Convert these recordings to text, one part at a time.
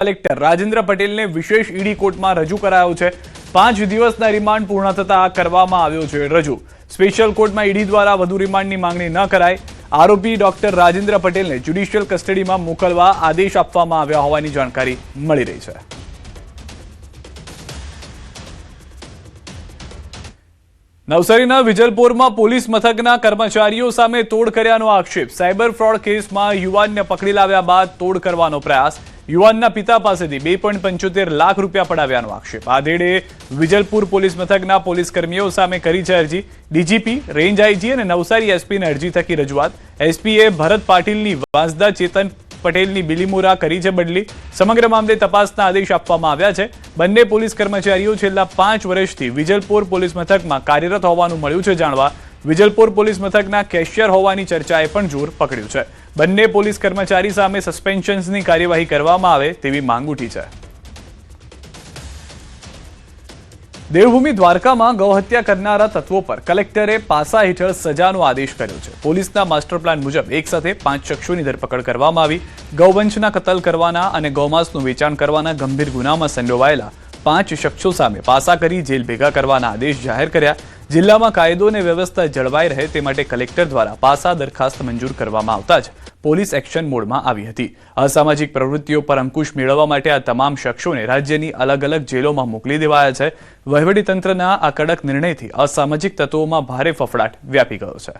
Collector Rajendra પટેલને વિશેષ ED કોર્ટમાં રજૂ કરાયો છે। 5 દિવસના રિમાન્ડ પૂર્ણ થતા કરવામાં આવ્યો છે રજૂ। સ્પેશિયલ કોર્ટમાં ઈડી દ્વારા વધુ રિમાન્ડની માંગણી ન કરાય। આરોપી ડોક્ટર રાજેન્દ્ર પટેલને જ્યુડિશિયલ કસ્ટડીમાં મોકલવા આદેશ આપવામાં આવ્યા હોવાની જાણકારી મળી રહી છે। નવસારીના વિજલપોરમાં પોલીસ મથકના કર્મચારીઓ સામે તોડ કર્યાનો આક્ષેપ। સાયબર ફ્રોડ કેસમાં યુવાનને પકડી લાવ્યા બાદ તોડ કરવાનો પ્રયાસ। યુવાનના પિતા પાસેથી 2.75 લાખ રૂપિયા પડાવ્યાનો આક્ષેપ। આ ધેડે વિજલપુર પોલીસ મથકના પોલીસ કર્મીઓ સામે કરી છે અરજી। ડીજીપી, રેન્જ આઈજી અને નવસારી એસપીને અરજી થકી રજૂઆત। એસપીએ ભરત પાટીલની વાંસદા, ચેતન પટેલની બિલીમોરા કરી છે બદલી। સમગ્ર મામલે તપાસના આદેશ આપવામાં આવ્યા છે। બંને પોલીસ કર્મચારીઓ છેલ્લા 5 વર્ષથી વિજલપોર પોલીસ મથકમાં કાર્યરત હોવાનું મળ્યું છે જાણવા। વિજલપોર પોલીસ મથકના કેશિયર હોવાની ચર્ચાએ પણ જોર પકડ્યું છે। બંને પોલીસ કર્મચારી સામે સસ્પેન્શનની કાર્યવાહી કરવામાં આવે તેવી માંગ ઉઠી છે। દેવભૂમિ દ્વારકામાં ગૌહત્યા કરનારા તત્વો પર કલેક્ટરે પાસા હેઠળ સજાનો આદેશ કર્યો છે। પોલીસના માસ્ટર પ્લાન મુજબ એક સાથે 5 શખ્સોની ધરપકડ કરવામાં આવી। ગૌવંશના કતલ કરવાના અને ગૌમાંસનું વેચાણ કરવાના ગંભીર ગુનામાં સંડોવાયેલા 5 શખ્સો સામે પાસા કરી જેલ ભેગા કરવાના આદેશ જાહેર કર્યા। જિલ્લામાં કાયદો અને વ્યવસ્થા જળવાઈ રહે તે માટે કલેક્ટર દ્વારા પાસા દરખાસ્ત મંજૂર કરવામાં આવતા જ પોલીસ એક્શન મોડમાં આવી હતી। અસામાજિક પ્રવૃત્તિઓ પર અંકુશ મેળવવા માટે આ તમામ શખ્સોને રાજ્યની અલગ અલગ જેલોમાં મોકલી દેવાયા છે। વહીવટીતંત્રના આ કડક નિર્ણયથી અસામાજિક તત્વોમાં ભારે ફફડાટ વ્યાપી ગયો છે।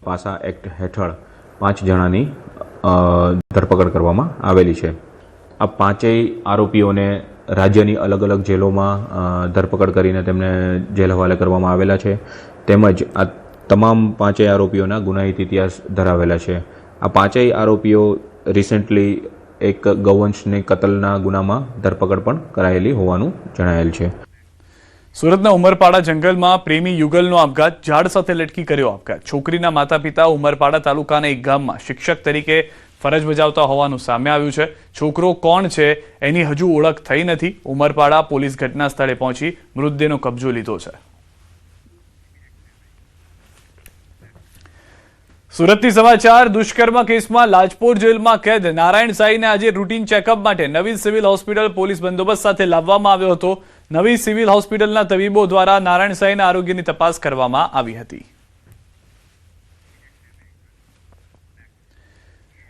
પાસા એક્ટ હેઠળ 5 જણાની ધરપકડ કરવામાં આવેલી છે। આ 5 આરોપીઓને રાજ્યની અલગ અલગ જેલોમાં ધરપકડ કરીને તેમને જેલ હવાલે કરવામાં આવેલા છે। તેમજ આ તમામ 5 આરોપીઓના ગુનાહિત ઇતિહાસ ધરાવેલા છે। આ 5 આરોપીઓ રિસેન્ટલી એક ગૌવંશની કતલના ગુનામાં ધરપકડ પણ કરાયેલી હોવાનું જણાયેલ છે। સુરતના ઉમરપાડા જંગલમાં પ્રેમી યુગલનો આપઘાત। ઝાડ સાથે લટકી કર્યો આપઘાત। છોકરીના માતા પિતા ઉમરપાડા તાલુકાના એક ગામમાં શિક્ષક તરીકે ફરજ બજાવતા હોવાનું સામે આવ્યું છે। છોકરો કોણ છે એની હજુ ઓળખ થઈ નથી। ઉમરપાડા પોલીસ ઘટના સ્થળે પહોંચી મૃતદેહનો કબજો લીધો છે। સુરતથી સમાચાર। દુષ્કર્મ કેસમાં લાજપોર જેલમાં કેદ નારાયણ સાંઈને આજે રૂટીન ચેકઅપ માટે નવી સિવિલ હોસ્પિટલ પોલીસ બંદોબસ્ત સાથે લાવવામાં આવ્યો હતો। નવી સિવિલ હોસ્પિટલના તબીબો દ્વારા નારાયણ સાંઈના આરોગ્યની તપાસ કરવામાં આવી હતી।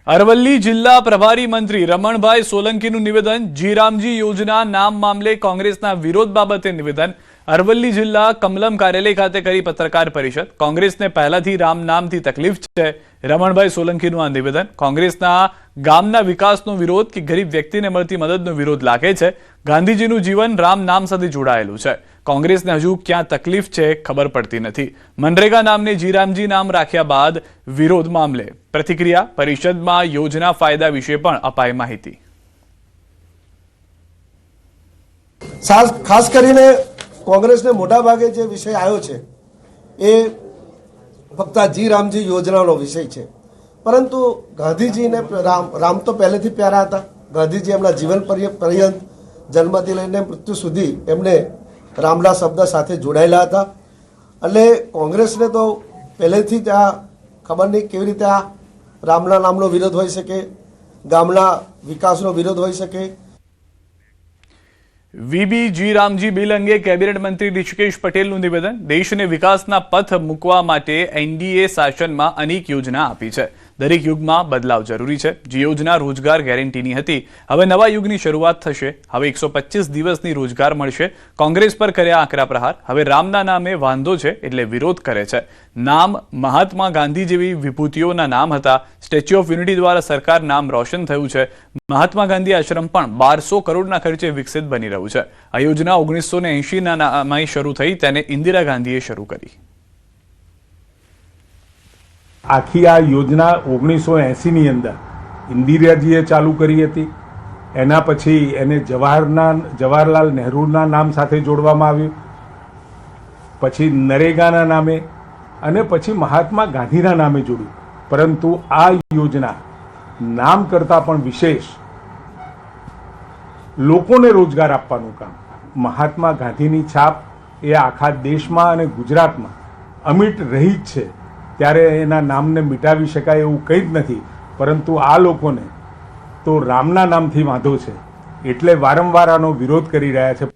અરવલ્લી જિલ્લા પ્રભારી મંત્રી રમણભાઈ સોલંકીનું નિવેદન। જી રામજી યોજના નામ મામલે કોંગ્રેસના વિરોધ બાબતે નિવેદન। અરવલ્લી જિલ્લા કમલમ કાર્યાલય ખાતે કરી પત્રકાર પરિષદ। કોંગ્રેસને પહેલાથી રામ નામથી તકલીફ છે। રમણભાઈ સોલંકીનું આ નિવેદન। કોંગ્રેસના ગામના વિકાસનો વિરોધ કે ગરીબ વ્યક્તિને મળતી મદદનો વિરોધ લાગે છે। ગાંધીજીનું જીવન રામ નામ સાથે જોડાયેલું છે। કોંગ્રેસને હજુ ક્યાં તકલીફ છે ખબર પડતી નથી। મનરેગા નામને જીરામજી નામ રાખ્યા બાદ વિરોધ મામલે પ્રતિક્રિયા। પરિષદમાં યોજના ફાયદા વિશે પણ અપાઈ માહિતી। ખાસ કરીને કોંગ્રેસને મોટા ભાગે જે વિષય આવ્યો છે એ ફક્ત જી રામજી યોજનાનો વિષય છે, પરંતુ ગાંધીજીને રામ તો પહેલેથી પ્યારા હતા। ગાંધીજી એમના જીવન પર્યંત જન્મથી લઈને મૃત્યુ સુધી એમને રામના શબ્દ સાથે જોડાયેલા હતા। એટલે કોંગ્રેસને તો પહેલેથી જ આ ખબર નહીં કેવી રીતે આ રામના નામનો વિરોધ હોઈ શકે, ગામના વિકાસનો વિરોધ હોઈ શકે। વીબી જી રામજી બિલ અંગે કેબિનેટ મંત્રી ઋષિકેશ પટેલનું નિવેદન। દેશને વિકાસના પથ મૂકવા માટે એનડીએ શાસનમાં અનેક યોજના આપી છે। દરેક યુગમાં બદલાવ જરૂરી છે। જે યોજના રોજગાર ગેરંટીની હતી હવે નવા યુગની શરૂઆત થશે। હવે 125 દિવસની રોજગાર મળશે। કોંગ્રેસ પર કર્યા આકરા પ્રહાર। હવે રામના નામે વાંધો છે એટલે વિરોધ કરે છે। નામ મહાત્મા ગાંધી જેવી વિભૂતિઓના નામ હતા। સ્ટેચ્યુ ઓફ યુનિટી દ્વારા સરકાર નામ રોશન થયું છે। મહાત્મા ગાંધી આશ્રમ પણ 1200 કરોડના ખર્ચે વિકસિત બની રહ્યું છે। આ યોજના 1980ના નામે શરૂ થઈ, તેને ઇન્દિરા ગાંધીએ શરૂ કરી। આખી આ યોજના 1980ની અંદર ઇન્દિરાજીએ ચાલુ કરી હતી। એના પછી એને જવાહરલાલ નહેરુના નામ સાથે જોડવામાં આવ્યું, પછી નરેગાના નામે અને પછી મહાત્મા ગાંધીના નામે જોડ્યું। પરંતુ આ યોજના નામ કરતાં પણ વિશેષ લોકોને રોજગાર આપવાનું કામ। મહાત્મા ગાંધીની છાપ એ આખા દેશમાં અને ગુજરાતમાં અમિટ રહી જ છે। ત્યારે એના નામને મિટાવી શકાય એવું કંઈ જ નથી, પરંતુ આ લોકોને તો રામના નામથી વાંધો છે, એટલે વારંવાર આનો વિરોધ કરી રહ્યા છે.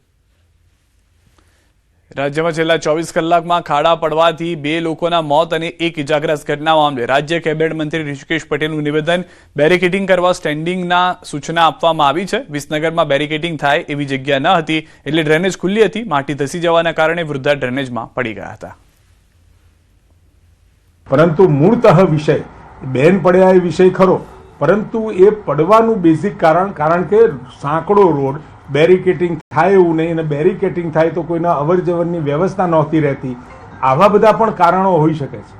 રાજ્યમાં છેલ્લા 24 કલાકમાં ખાડા પડવાથી 2 લોકોના મોત અને 1 ઇજાગ્રસ્ત ઘટના મામલે રાજ્ય કેબિનેટ મંત્રી ઋષિકેશ પટેલનું નિવેદન. બેરિકેડિંગ કરવા સ્ટેન્ડિંગના સૂચના આપવામાં આવી છે. વિસનગરમાં બેરિકેડિંગ થાય એવી જગ્યા ન હતી, એટલે ડ્રેનેજ ખુલ્લી હતી. માટી ધસી જવાના કારણે વૃદ્ધા ડ્રેનેજમાં પડી ગયા હતા. પરંતુ મૂળતઃ વિષય બેન પડ્યા એ વિષય ખરો, પરંતુ એ પડવાનું બેઝિક કારણ કે સાંકડો રોડ, બેરિકેટિંગ થાય એવું નહીં, અને બેરિકેટિંગ થાય તો કોઈના અવર જવરની વ્યવસ્થા નહોતી રહેતી. આવા બધા પણ કારણો હોઈ શકે છે.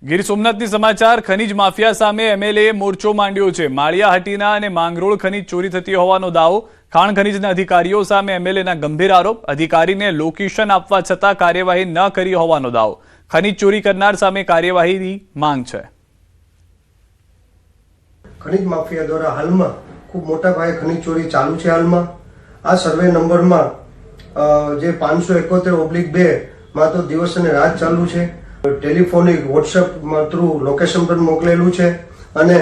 ગીર સોમનાથની સમાચાર. ખનીજ માફિયા સામે એમએલએ મોરચો માંડ્યો છે. માળિયાહાટીના અને માંગરોળ ખનીજ ચોરી થતી હોવાનો દાવો. ખાણ ખનીજના અધિકારીઓ સામે એમએલએના ગંભીર આરોપ. અધિકારીને લોકેશન આપવા છતાં કાર્યવાહી ન કરી હોવાનો દાવો. ખનીજ ચોરી કરનાર સામે કાર્યવાહીની માંગ છે. ખનીજ માફિયા દ્વારા હાલમાં ખૂબ મોટા પાયે ખનીજ ચોરી ચાલુ છે. હાલમાં આ સર્વે નંબરમાં જે 571/2 માં તો દિવસ અને રાત ચાલુ છે. ટેલિફોનિક વોટ્સએપ થ્રુ લોકેશન પર મોકલેલું છે અને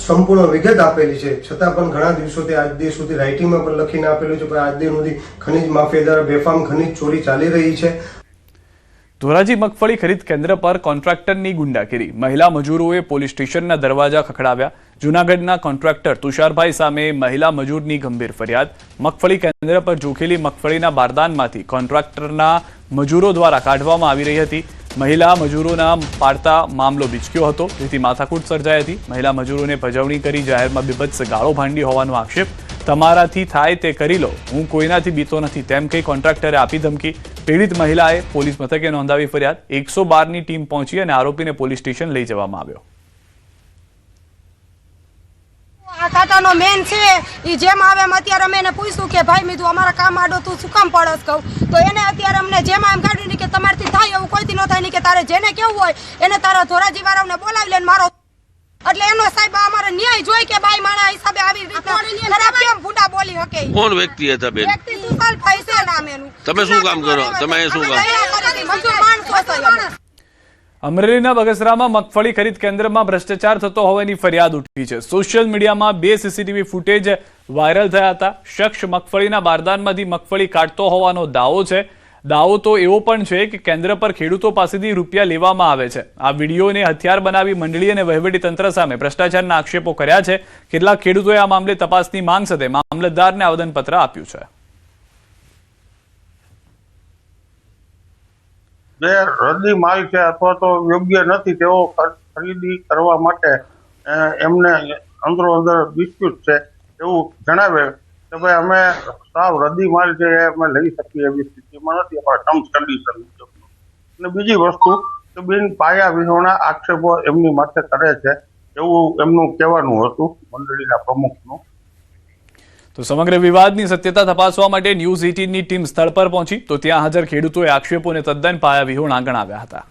સંપૂર્ણ વિગત આપેલી છે. છતાં પણ ઘણા દિવસોથી આજ દિવસ સુધી રાઇટિંગમાં પણ લખીને આપેલું છે, પણ આજ દિન સુધી ખનીજ માફિયા દ્વારા બેફામ ખનીજ ચોરી ચાલી રહી છે. ધોરાજી મગફળી ખરીદ કેન્દ્ર પર કોન્ટ્રાક્ટરની ગુંડાગીરી. મહિલા મજૂરોએ પોલીસ સ્ટેશનના દરવાજા ખખડાવ્યા. જૂનાગઢના કોન્ટ્રાક્ટર તુષારભાઈ સામે મહિલા મજૂરની ગંભીર ફરિયાદ. મગફળી કેન્દ્ર પર જોખેલી મગફળીના બારદાનમાંથી કોન્ટ્રાક્ટરના મજૂરો દ્વારા કાઢવામાં આવી રહી હતી. મહિલા મજૂરોના પાડતા મામલો બીચક્યો હતો, જેથી માથાકૂટ સર્જાઈ હતી. મહિલા મજૂરોને પજવણી કરી જાહેરમાં બીભત્સ ગાળો ભાંડી હોવાનો આક્ષેપ. તમારાથી થાય તે કરી લો, હું કોઈનાથી બીતો નથી, તેમ કહી કોન્ટ્રાક્ટરે આપી ધમકી. પીડિત મહિલાએ પોલીસ મથકે નોંધાવી ફરિયાદ. 112ની ટીમ પહોંચી અને આરોપીને પોલીસ સ્ટેશન લઈ જવામાં આવ્યો. આ ખાતાનો મેન છે એ જેમ આવે એમ અત્યારે અમે એને પૂછ્યું કે ભાઈ મીધું અમારા કામ આડો તું શું કામ પડસ કહું, તો એને અત્યારે અમને જેમ એમ કાઢ્યું કે તમારથી થાય એવું કોઈથી ન થાય નહીં, કે તારે જેને કેવું હોય એને તારા ધોરાજી વાળાને બોલાવી લે મારો. એટલે એનો સાહેબ અમારે ન્યાય જોઈ કે બાઈ માણા હિસાબે આવી રીતના ખરાબ કેમ ભૂંડા બોલી શકે. કોણ વ્યક્તિ હતા બેન? વ્યક્તિ તુષારભાઈ છે નામ એનું. તમે શું કામ કરો? તમે શું કામ? મજૂર માણસો છે. અમરેલીના બગસરામાં મગફળી ખરીદ કેન્દ્રમાં ભ્રષ્ટાચાર થતો હોવાની ફરિયાદ ઉઠી છે. સોશિયલ મીડિયામાં 2 સીસીટીવી ફૂટેજ વાયરલ થયા હતા. શખ્સ મગફળીના બારદાનમાંથી મગફળી કાઢતો હોવાનો દાવો છે. દાવો તો એવો પણ છે કે કેન્દ્ર પર ખેડૂતો પાસેથી રૂપિયા લેવામાં આવે છે. આ વિડીયોને હથિયાર બનાવી મંડળી અને વહીવટીતંત્ર સામે ભ્રષ્ટાચારના આક્ષેપો કર્યા છે. કેટલાક ખેડૂતોએ આ મામલે તપાસની માંગ સાથે મામલતદારને આવેદનપત્ર આપ્યું છે. જે રદ્દી માલ છે અથવા તો યોગ્ય નથી તેઓ ખરીદી કરવા માટે એમને અંદરો અંદર ડિસ્પ્યુટ છે એવું જણાવે કે ભાઈ અમે સાવ રદ્દી માલ છે એ અમે લઈ શકીએ એવી સ્થિતિમાં નથી, અમારા ટર્મ્સ કન્ડિશન મુજબનો. અને બીજી વસ્તુ કે બિન પાયા વિહોણા આક્ષેપો એમની માથે કરે છે એવું એમનું કહેવાનું હતું મંડળીના પ્રમુખનું. તો સમગ્ર વિવાદની સત્યતા તપાસવા માટે ન્યૂઝ 18ની ટીમ સ્થળ પર પહોંચી, તો ત્યાં હાજર ખેડૂતોએ આક્ષેપોને તદ્દન પાયાવિહોણા ગણાવ્યા હતા.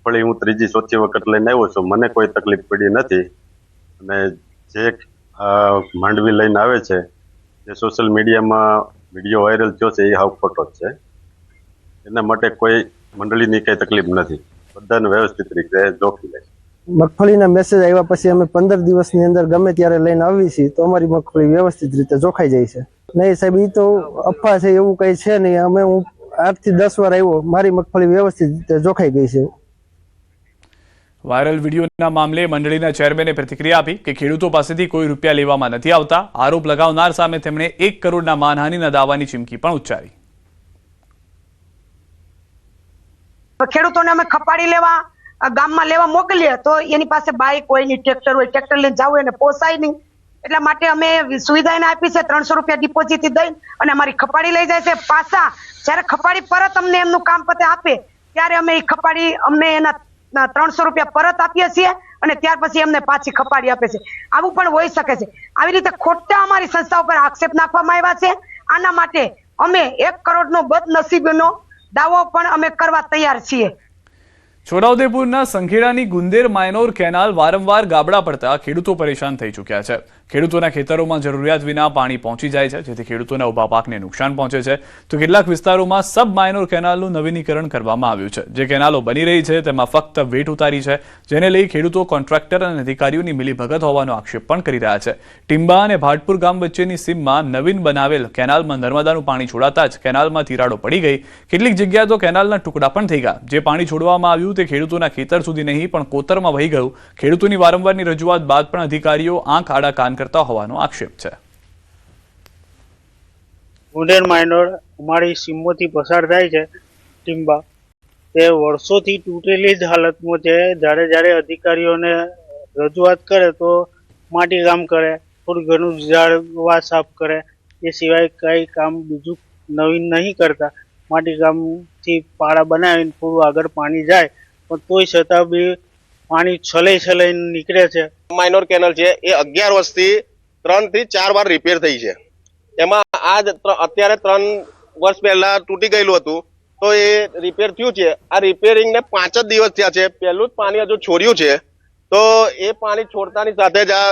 ફળી હું 3જી-4જી વખત લઈને આવ્યો છું, મને કોઈ તકલીફ પડી નથી. અને જે માંડવી લઈને આવે છે, જે સોશિયલ મીડિયામાં વિડીયો વાયરલ થયો છે એ હાવ ખોટો જ છે. એના માટે કોઈ મંડળીની કઈ તકલીફ નથી, બધાને વ્યવસ્થિત રીતે જોખી લે છે. મગફળીના મેસેજ આવ્યા પછી અમે 15 દિવસની અંદર ગમે ત્યારે લઈને આવીએ છીએ તો અમારી મગફળી વ્યવસ્થિત રીતે જોખાઈ જાય છે. નહીં સાહેબ, એ તો અફવા છે, એવું કઈ છે નહીં. હું 8 થી 10 વાર આવ્યો, મારી મગફળી વ્યવસ્થિત રીતે જોખાઈ ગઈ છે. વાયરલ વિડીયોના મામલે મંડળીના ચેરમેને પ્રતિક્રિયા આપી કે ખેડૂતો પાસેથી કોઈ રૂપિયા લેવામાં નથી આવતા. આરોપ લગાવનાર સામે તેમણે 1 કરોડના માનહાનિના દાવાની ચીમકી પણ ઉચ્ચારી. ખેડૂતોને અમે ખપાડી લેવા ગામમાં લેવા મોકલીએ તો એની પાસે બાઇક હોય ની ટ્રેક્ટર હોય, ટ્રેક્ટર લઈને જવું એને પોસાય નહીં. એટલા માટે અમે સુવિધા એને આપી છે. 300 રૂપિયા ડિપોઝિટ દઈ અને અમારી ખપાડી લઈ જાય છે. પાછા જયારે ખપાડી પરત અમને એમનું કામ પતે આપે ત્યારે અમે એ ખપાડી અમને એના 300 રૂપિયા પરત આપીએ છીએ અને ત્યાર પછી એમને પાછી ખપાડી આપે છે. આવું પણ હોઈ શકે છે. આવી રીતે ખોટા અમારી સંસ્થા ઉપર આક્ષેપ નાખવામાં આવ્યા છે. આના માટે અમે 1 કરોડનો બદનસીબનો દાવો પણ અમે કરવા તૈયાર છીએ. છોટાઉદેપુરના સંખેડાની ગુંદેર માયનોર કેનાલ વારંવાર ગાબડા પડતા ખેડૂતો પરેશાન થઈ ચૂક્યા છે. ખેડૂતોના ખેતરોમાં જરૂરિયાત વિના પાણી પહોંચી જાય છે, જેથી ખેડૂતોના ઉભા પાકને નુકસાન પહોંચે છે. તો કેટલાક વિસ્તારોમાં સબ માયનોર કેનાલનું નવીનીકરણ કરવામાં આવ્યું છે. જે કેનાલો બની રહી છે તેમાં ફક્ત વેટ ઉતારી છે, જેને લઈ ખેડૂતો કોન્ટ્રાક્ટર અને અધિકારીઓની મિલીભગત હોવાનો આક્ષેપ પણ કરી રહ્યા છે. ટીંબા અને ભાટપુર ગામ વચ્ચેની સીમમાં નવીન બનાવેલ કેનાલમાં નર્મદાનું પાણી છોડાતા જ કેનાલમાં તિરાડો પડી ગઈ. કેટલીક જગ્યાએ તો કેનાલના ટુકડા પણ થઈ ગયા. જે પાણી છોડવામાં આવ્યું તે ખેડૂતોના ખેતર સુધી નહીં પણ કોતરમાં વહી ગયું. ખેડૂતોની વારંવારની રજૂઆત બાદ પણ અધિકારીઓ આંખ આડા કાન કરતા હોવાનો આક્ષેપ છે. ગુંદેર માયનોર અમારી સીમોથી પસાર થાય છે. ટીંબા તે વર્ષોથી તૂટેલી જ હાલતમાં છે. જ્યારે અધિકારીઓને રજૂઆત કરે તો માટી કામ કરે, થોડું ઘણું ઝાડવા સાફ કરે, એ સિવાય કઈ કામ બીજું નવીન નહીં કરતા. માટી કામથી પાળા બનાવીને થોડું આગળ પાણી જાય, પણ તોય છતાં બી પાણી છલાઈ નીકળે છે. માઇનોર કેનલ છે એ 11 વર્ષથી 3 થી 4 વાર રિપેર થઈ છે. એમાં અત્યારે 3 વર્ષ પહેલા તૂટી ગયેલું હતું, તો એ રિપેર થયું છે. આ રિપેરિંગ ને 5 જ દિવસ થયા છે. પહેલું જ પાણી હજુ છોડ્યું છે, તો એ પાણી છોડતાની સાથે જ આ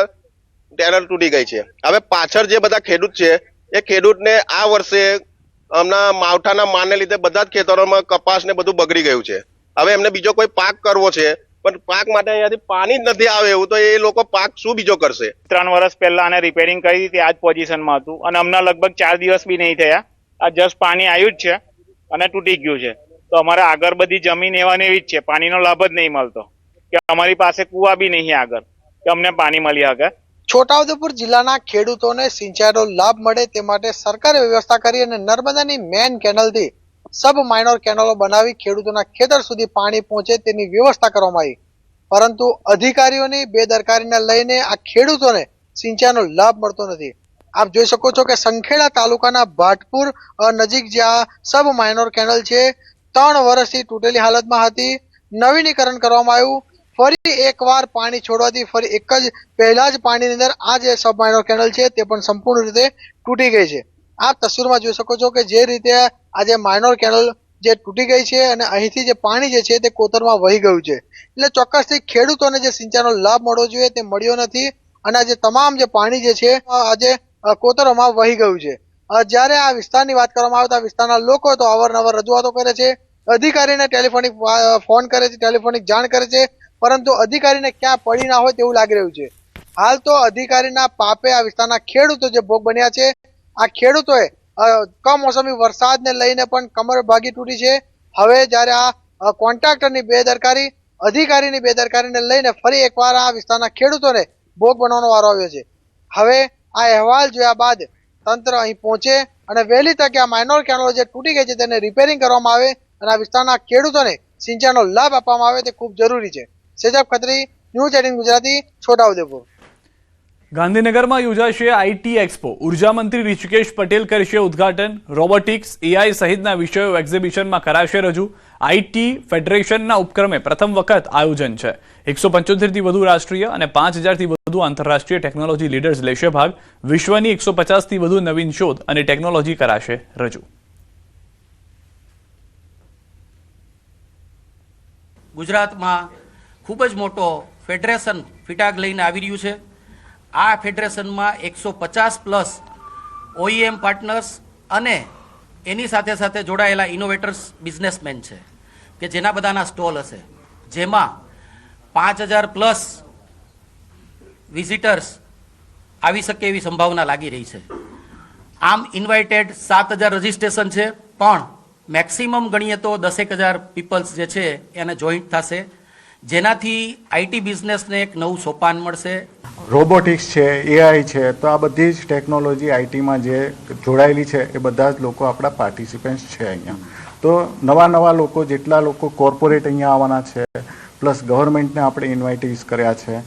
કેનલ તૂટી ગઈ છે. હવે પાછળ જે બધા ખેડૂત છે એ ખેડૂતને આ વર્ષે હમણાં માવઠાના મારને લીધે બધા જ ખેતરોમાં કપાસ ને બધું બગડી ગયું છે. હવે એમને બીજો કોઈ પાક કરવો છે, પણ પાક માટે અહીંયાથી પાણી જ નથી આવે એવું, તો એ લોકો પાક શું બીજો કરશે? 3 વર્ષ પહેલા આને રિપેરિંગ કરી હતી, આ જ પોઝિશનમાં હતું, અને હમણાં લગભગ 4 દિવસ બી નહીં થયા. આ જસ્ટ પાણી આવ્યું જ છે અને તૂટી ગયું છે. તો અમારે આગળ બધી જમીન એવા ને એવી જ છે, પાણીનો લાભ જ નહીં મળતો, કે અમારી પાસે કુવા બી નહીં આગળ કે અમને પાણી મળી શકે. છોટાઉદેપુર જિલ્લાના ખેડૂતોને સિંચાઈનો લાભ મળે તે માટે સરકારે વ્યવસ્થા કરી અને નર્મદાની મેન કેનલથી સબ માઇનોર કેનલો બનાવી ખેડૂતોના ખેતર સુધી પાણી પહોંચે તેની વ્યવસ્થા કરવામાં આવી. પરંતુ અધિકારીઓની બેદરકારીને લઈને આ ખેડૂતોને સિંચાઈનો લાભ મળતો નથી. આપ જોઈ શકો છો કે સંખેડા તાલુકાના ભાટપુર નજીક જ્યાં સબ માઇનોર કેનલ છે, 3 વર્ષથી તૂટેલી હાલતમાં હતી. નવીનીકરણ કરવામાં આવ્યું. ફરી એકવાર પાણી છોડવાથી ફરી એક જ પહેલા જ પાણીની અંદર આ જે સબ માઇનોર કેનલ છે તે પણ સંપૂર્ણ રીતે તૂટી ગઈ છે. આપ તસવીરમાં જોઈ શકો છો કે જે રીતે આ જે માઇનોર કેનલ જે તૂટી ગઈ છે અને અહીંથી જે પાણી જે છે તે કોતરમાં વહી ગયું છે. એટલે ચોક્કસથી ખેડૂતોને જે સિંચાઈનો લાભ મળવો જોઈએ તે મળ્યો નથી, અને જે તમામ જે પાણી જે છે આજે કોતરોમાં વહી ગયું છે. જ્યારે આ વિસ્તારની વાત કરવામાં આવે તો આ વિસ્તારના લોકો તો અવારનવાર રજૂઆતો કરે છે, અધિકારીને ટેલિફોનિક ફોન કરે છે, ટેલિફોનિક જાણ કરે છે, પરંતુ અધિકારીને ક્યાં પડી ના હોય તેવું લાગી રહ્યું છે. હાલ તો અધિકારીના પાપે આ વિસ્તારના ખેડૂતો જે ભોગ બન્યા છે, આ ખેડૂતોએ કમોસમી વરસાદને લઈને પણ કમર ભાગી તૂટી છે. હવે જ્યારે આ કોન્ટ્રાક્ટરની બેદરકારી, અધિકારીની બેદરકારીને લઈને ફરી એકવાર આ વિસ્તારના ખેડૂતોને ભોગ બનવાનો વારો આવ્યો છે. હવે આ અહેવાલ જોયા બાદ તંત્ર અહીં પહોંચે અને વહેલી તકે આ માઇનોર કેનલો જે તૂટી ગઈ છે તેને રિપેરિંગ કરવામાં આવે અને આ વિસ્તારના ખેડૂતોને સિંચાઈનો લાભ આપવામાં આવે તે ખૂબ જરૂરી છે. સેજબ ખત્રી, ન્યૂઝ 18 ગુજરાતી, છોટાઉદેપુર. ગાંધીનગરમાં યોજાશે આઈટી એક્સપો. ઉર્જા મંત્રી ઋષિકેશ પટેલ કરશે ઉદ્ઘાટન. રોબોટિક્સ, એઆઈ સહિતના વિષયો એક્ઝિબિશનમાં કરાશે રજૂ. આઈટી ફેડરેશનના ઉપક્રમે પ્રથમ વખત આયોજન છે. 175થી વધુ રાષ્ટ્રીય અને 5000થી વધુ આંતરરાષ્ટ્રીય ટેકનોલોજી લીડર્સ લેશે ભાગ. વિશ્વની 150થી વધુ નવીન શોધ અને ટેકનોલોજી કરાશે રજૂ. ગુજરાતમાં ખૂબ જ મોટો ફેડરેશન ફિટાગ લઈને આવી રહ્યું છે. આ ફેડરેશનમાં 150+ OEM પાર્ટનર્સ અને એની સાથે સાથે જોડાયેલા ઇનોવેટર્સ બિઝનેસમેન છે કે જેના બધાના સ્ટોલ હશે, જેમાં 5000+ વિઝિટર્સ આવી શકે એવી સંભાવના લાગી રહી છે. આમ ઇન્વાઇટેડ 7000 રજિસ્ટ્રેશન છે, પણ મેક્સિમમ ગણીએ તો 10,000 પીપલ્સ જે છે એને જોઈન્ટ થશે, જેનાથી આઈટી બિઝનેસને એક નવું સોપાન મળશે. રોબોટિક્સ છે, એઆઈ છે, તો આ બધી જ ટેકનોલોજી આઈટીમાં જે જોડાયેલી છે એ બધા જ લોકો આપણા પાર્ટિસિપન્ટ્સ છે અહીંયા. તો નવા લોકો, જેટલા લોકો કોર્પોરેટ અહીંયા આવવાના છે, પ્લસ ગવર્મેન્ટને આપણે ઇન્વાઇટીસ કર્યા છે.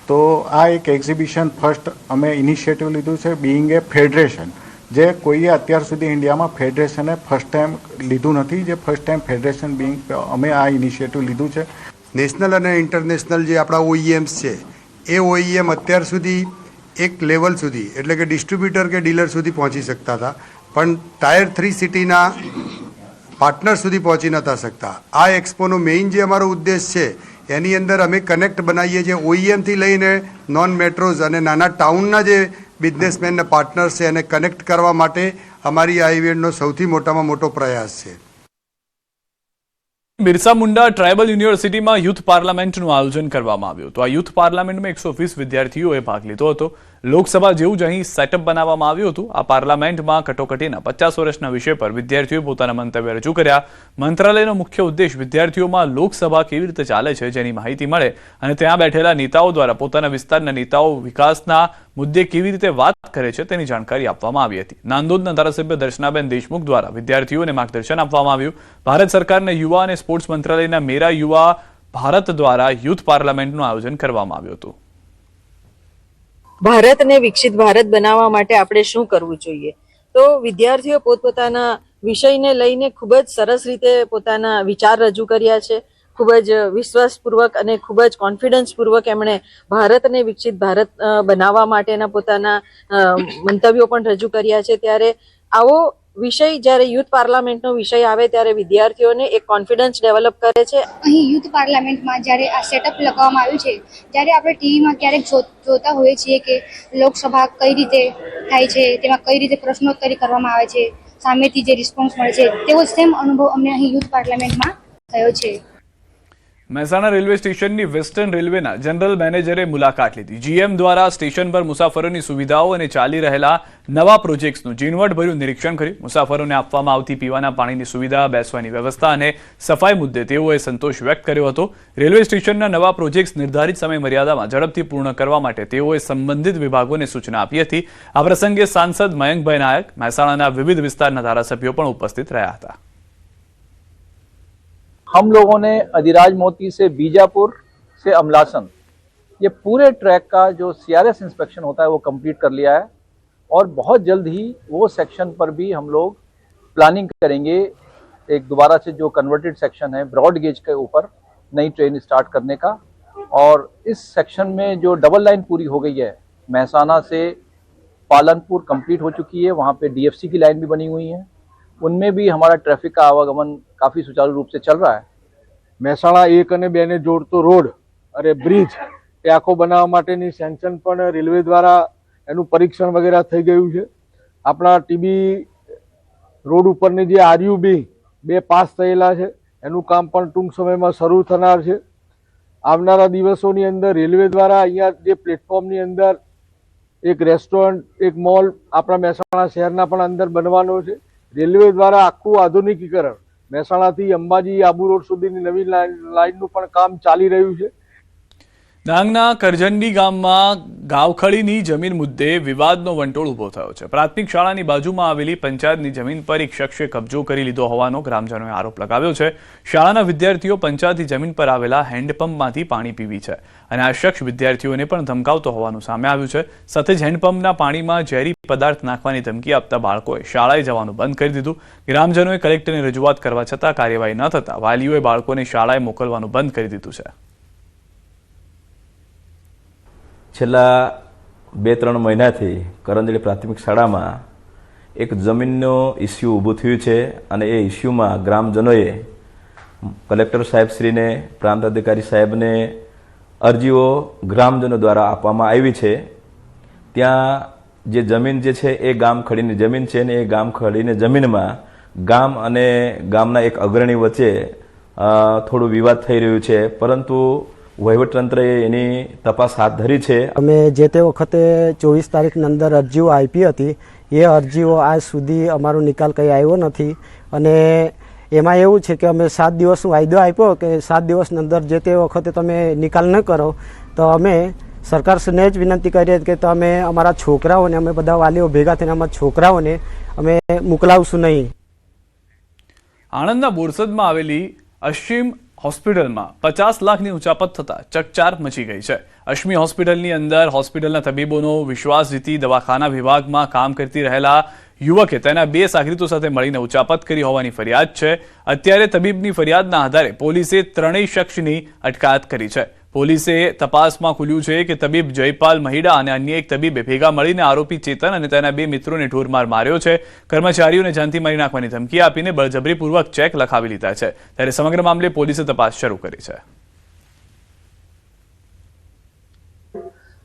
તો આ એક એક્ઝિબિશન ફર્સ્ટ અમે ઇનિશિયેટિવ લીધું છે, બીઇંગ એ ફેડરેશન, જે કોઈએ અત્યાર સુધી ઇન્ડિયામાં ફેડરેશને ફર્સ્ટ ટાઈમ લીધું નથી. જે ફર્સ્ટ ટાઈમ ફેડરેશન બીઇંગ અમે આ ઇનિશિયેટિવ લીધું છે. નેશનલ અને ઇન્ટરનેશનલ જે આપણા OEMs છે એ OEM અત્યાર સુધી એક લેવલ સુધી, એટલે કે ડિસ્ટ્રીબ્યુટર કે ડીલર સુધી પહોંચી શકતા હતા, પણ ટાયર 3 સિટીના પાર્ટનર સુધી પહોંચી નહોતા શકતા. આ એક્સપોનો મેઇન જે અમારો ઉદ્દેશ છે એની અંદર અમે કનેક્ટ બનાવીએ છીએ OEMથી લઈને નોન મેટ્રોઝ અને નાના ટાઉનના જે બિઝનેસમેન ને પાર્ટનર્સ છે એને કનેક્ટ કરવા માટે અમારી આ ઇવેન્ટનો સૌથી મોટામાં મોટો પ્રયાસ છે. બિરસા મુંડા ટ્રાઇબલ યુનિવર્સિટીમાં યુથ પાર્લામેન્ટનું આયોજન કરવામાં આવ્યું હતું. આ યુથ પાર્લામેન્ટમાં 120 વિદ્યાર્થીઓએ ભાગ લીધો હતો. લોકસભા જેવું જ અહીં સેટઅપ બનાવવામાં આવ્યું હતું. આ પાર્લામેન્ટમાં કટોકટીના 50 વર્ષના વિષય પર વિદ્યાર્થીઓએ પોતાના મંતવ્ય રજૂ કર્યા. મંત્રાલયનો મુખ્ય ઉદ્દેશ વિદ્યાર્થીઓમાં લોકસભા કેવી રીતે ચાલે છે જેની માહિતી મળે અને ત્યાં બેઠેલા નેતાઓ દ્વારા પોતાના વિસ્તારના નેતાઓ વિકાસના મુદ્દે કેવી રીતે વાત કરે છે તેની જાણકારી આપવામાં આવી હતી. નાંદોદના ધારાસભ્ય દર્શનાબેન દેશમુખ દ્વારા વિદ્યાર્થીઓને માર્ગદર્શન આપવામાં આવ્યું. ભારત સરકારના યુવા અને સ્પોર્ટ્સ મંત્રાલયના મેરા યુવા ભારત દ્વારા યુથ પાર્લામેન્ટનું આયોજન કરવામાં આવ્યું હતું. ભારતને વિકસિત ભારત બનાવવા માટે આપણે શું કરવું જોઈએ? તો વિદ્યાર્થીઓ પોતપોતાના વિષયને લઈને ખૂબ જ સરસ રીતે પોતાના વિચાર રજૂ કર્યા છે. ખૂબ જ વિશ્વાસપૂર્વક અને ખૂબ જ કોન્ફિડન્સપૂર્વક એમણે ભારતને વિકસિત ભારત બનાવવા માટેના પોતાના મંતવ્યો પણ રજૂ કર્યા છે. ત્યારે આવો વિષય જ્યારે યુથ પાર્લામેન્ટનો વિષય આવે ત્યારે વિદ્યાર્થીઓને એક કોન્ફિડન્સ ડેવલપ કરે છે. અહીં યુથ પાર્લામેન્ટમાં જ્યારે આ સેટઅપ લગાવવામાં આવ્યું છે ત્યારે આપણે ટીવીમાં ક્યારેક જોતા હોઈએ છીએ કે લોકસભા કઈ રીતે થાય છે, તેમાં કઈ રીતે પ્રશ્નોત્તરી કરવામાં આવે છે, સામેથી જે રિસ્પોન્સ મળે છે તેવો સેમ અનુભવ અમને અહીં યુથ પાર્લામેન્ટમાં થયો છે. મહેસાણા રેલવે સ્ટેશનની વેસ્ટર્ન રેલવેના જનરલ મેનેજરે મુલાકાત લીધી. GM દ્વારા સ્ટેશન પર મુસાફરોની સુવિધાઓ અને ચાલી રહેલા નવા પ્રોજેક્ટ્સનું ઝીણવટભર્યું નિરીક્ષણ કર્યું. મુસાફરોને આપવામાં આવતી પીવાના પાણીની સુવિધા, બેસવાની વ્યવસ્થા અને સફાઈ મુદ્દે તેઓએ સંતોષ વ્યક્ત કર્યો હતો. રેલવે સ્ટેશનના નવા પ્રોજેક્ટ્સ નિર્ધારિત સમય મર્યાદામાં ઝડપથી પૂર્ણ કરવા માટે તેઓએ સંબંધિત વિભાગોને સૂચના આપી હતી. આ પ્રસંગે સાંસદ મયંકભાઈ નાયક, મહેસાણાના વિવિધ વિસ્તારના ધારાસભ્યો પણ ઉપસ્થિત રહ્યા હતા. हम लोगों ने अधिराज मोती से बीजापुर से अमलासन ये पूरे ट्रैक का जो CRS इंस्पेक्शन होता है वो कंप्लीट कर लिया है और बहुत जल्द ही वो सेक्शन पर भी हम लोग प्लानिंग करेंगे. एक दोबारा से जो कन्वर्टेड सेक्शन है ब्रॉड गेज के ऊपर नई ट्रेन स्टार्ट करने का. और इस सेक्शन में जो डबल लाइन पूरी हो गई है, महसाना से पालनपुर कंप्लीट हो चुकी है, वहाँ पे DFC की लाइन भी बनी हुई है. उनमें भी हमारा ट्रैफिक का आवागमन काफ़ी सुचारू रूप से चल रहा है. મહેસાણા 1 અને 2 ને જોડતો રોડ અને બ્રિજ એ આખો બનાવવા માટેની સેન્કશન પણ રેલવે દ્વારા એનું પરીક્ષણ વગેરે થઈ ગયું છે. આપણા TB રોડ ઉપરની જે RUB 2 પાસ થયેલા છે એનું કામ પણ ટૂંક સમયમાં શરૂ થનાર છે. આવનારા દિવસોની અંદર રેલવે દ્વારા અહીંયા જે પ્લેટફોર્મની અંદર એક રેસ્ટોરન્ટ, એક મોલ આપણા મહેસાણા શહેરના પણ અંદર બનવાનો છે. રેલવે દ્વારા આખું આધુનિકીકરણ મહેસાણાથી અંબાજી આબુ રોડ સુધીની નવી લાઇનનું પણ કામ ચાલી રહ્યું છે. ડાંગના કરજંડી ગામમાં ગાવખડીની જમીન મુદ્દે વિવાદનો વંટોળ ઊભો થયો છે. પ્રાથમિક શાળાની બાજુમાં આવેલી પંચાયતની જમીન પર એક શખ્સે કબજો કરી લીધો હોવાનો ગ્રામજનોએ આરોપ લગાવ્યો છે. શાળાના વિદ્યાર્થીઓ પંચાયતની જમીન પર આવેલા હેન્ડપંપમાંથી પાણી પીવી છે અને આ શખ્સ વિદ્યાર્થીઓને પણ ધમકાવતો હોવાનું સામે આવ્યું છે. સાથે જ હેન્ડપંપના પાણીમાં ઝેરી પદાર્થ નાખવાની ધમકી આપતા બાળકોએ શાળાએ જવાનું બંધ કરી દીધું. ગ્રામજનોએ કલેક્ટરને રજૂઆત કરવા છતાં કાર્યવાહી ન થતા વાલીઓએ બાળકોને શાળાએ મોકલવાનું બંધ કરી દીધું છે. છેલ્લા 2-3 મહિનાથી કરંજડી પ્રાથમિક શાળામાં એક જમીનનો ઇસ્યુ ઊભું થયું છે અને એ ઇસ્યુમાં ગ્રામજનોએ કલેક્ટર સાહેબશ્રીને, પ્રાંત અધિકારી સાહેબને અરજીઓ ગ્રામજનો દ્વારા આપવામાં આવી છે. ત્યાં જે જમીન જે છે એ ગામખડીની જમીન છે ને એ ગામખડીની જમીનમાં ગામ અને ગામના એક અગ્રણી વચ્ચે થોડું વિવાદ થઈ રહ્યું છે, પરંતુ વહીવટતંત્રએ એની તપાસ હાથ ધરી છે. અમે જે તે વખતે 24 તારીખની અંદર અરજીઓ આપી હતી, એ અરજીઓ આજ સુધી અમારો નિકાલ કંઈ આવ્યો નથી. અને એમાં એવું છે કે અમે 7 દિવસનો વાયદો આપ્યો કે 7 દિવસની અંદર જે તે વખતે તમે નિકાલ ન કરો તો અમે સરકારશ્રીને જ વિનંતી કરીએ કે તમે અમારા છોકરાઓને, અમે બધા વાલીઓ ભેગા થઈને અમારા છોકરાઓને અમે મોકલાવશું નહીં. આણંદના બોરસદમાં આવેલી અશ્વિમ હોસ્પિટલમાં 50 લાખની ઉચાપત થતા ચકચાર મચી ગઈ છે. અશ્મી હોસ્પિટલની અંદર હોસ્પિટલના તબીબોનો વિશ્વાસ જીતી દવાખાના વિભાગમાં કામ કરતી રહેલા યુવકે તેના 2 સાગરીતો સાથે મળીને ઉચાપત કરી હોવાની ફરિયાદ છે. અત્યારે તબીબની ફરિયાદના આધારે પોલીસે 3 શખ્સની અટકાયત કરી છે. પોલીસે તપાસમાં ખુલ્યું છે કે તબીબ જયપાલ મહિડા અને અન્ય એક તબીબે ભેગા મળીને આરોપી ચેતન અને તેના 2 મિત્રોને ઢોરમાર માર્યો છે. કર્મચારીઓને જાનથી મારી નાખવાની ધમકી આપીને બળજબરીપૂર્વક ચેક લખાવી લીધા છે. ત્યારે સમગ્ર મામલે પોલીસે તપાસ શરૂ કરી છે.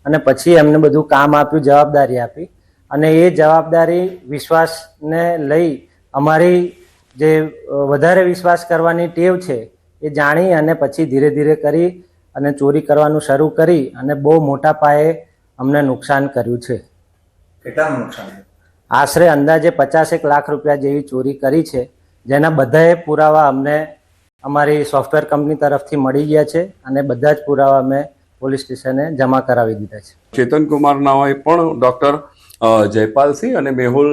અને પછી એમને બધું કામ આપ્યું, જવાબદારી આપી, અને એ જવાબદારી વિશ્વાસને લઈ અમારી જે વધારે વિશ્વાસ કરવાની ટેવ છે એ જાણી અને પછી ધીરે ધીરે કરી અને ચોરી કરવાનું શરૂ કરી અને બહુ મોટા પાયે અમને નુકસાન કર્યું છે. કેટલાનું નુકસાન? આશરે અંદાજે 50 લાખ રૂપિયા જેવી ચોરી કરી છે, જેના બધાએ પુરાવા અમને અમારી સોફ્ટવેર કંપની તરફથી મળી ગયા છે અને બધા જ પુરાવા અમે પોલીસ સ્ટેશને જમા કરાવી દીધા છે. ચેતન કુમાર નાઓએ પણ ડોક્ટર જયપાલસિંહ અને મેહુલ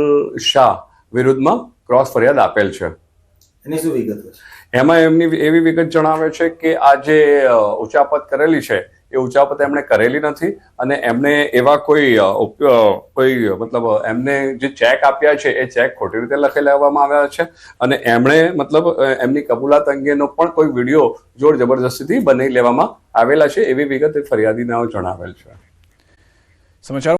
શાહ વિરુદ્ધમાં ક્રોસ ફરિયાદ આપેલ છે. એની શું વિગત છે? એમાં એમની એવી વિગત જણાવે છે કે આ જે ઉચાપત કરેલી છે એ ઉચાપત એમણે કરેલી નથી અને એમને એવા કોઈ મતલબ એમને જે ચેક આપ્યા છે એ ચેક ખોટી રીતે લખી લેવામાં આવ્યા છે અને એમણે મતલબ એમની કબૂલાત અંગેનો પણ કોઈ વિડીયો જોર જબરજસ્તીથી બનાવી લેવામાં આવેલા છે એવી વિગત ફરિયાદીનાઓ જણાવેલ છે. સમાચાર